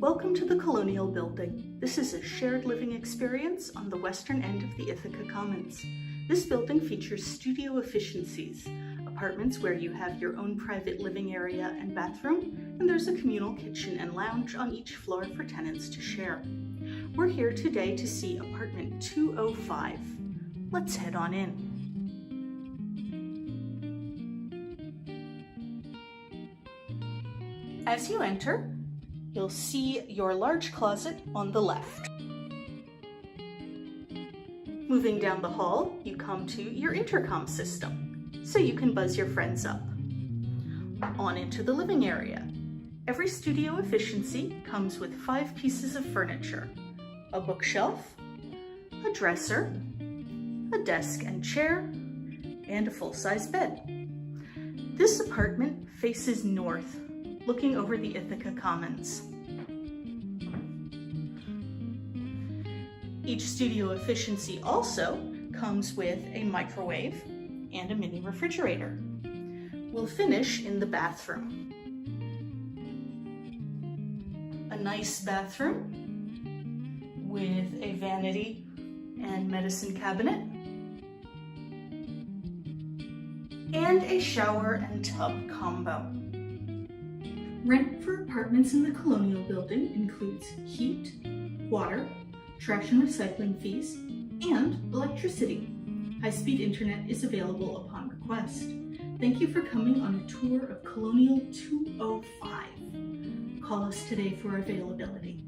Welcome to the Colonial building. This is a shared living experience on the western end of the Ithaca Commons. This building features studio efficiencies, apartments where you have your own private living area and bathroom, and there's a communal kitchen and lounge on each floor for tenants to share. We're here today to see apartment 205. Let's head on in. As you enter, you'll see your large closet on the left. Moving down the hall, you come to your intercom system, so you can buzz your friends up. On into the living area. Every studio efficiency comes with 5 pieces of furniture: a bookshelf, a dresser, a desk and chair, and a full-size bed. This apartment faces north, looking over the Ithaca Commons. Each studio efficiency also comes with a microwave and a mini refrigerator. We'll finish in the bathroom. A nice bathroom with a vanity and medicine cabinet, and a shower and tub combo. Rent for apartments in the Colonial building includes heat, water, trash and recycling fees, and electricity. High-speed internet is available upon request. Thank you for coming on a tour of Colonial 205. Call us today for availability.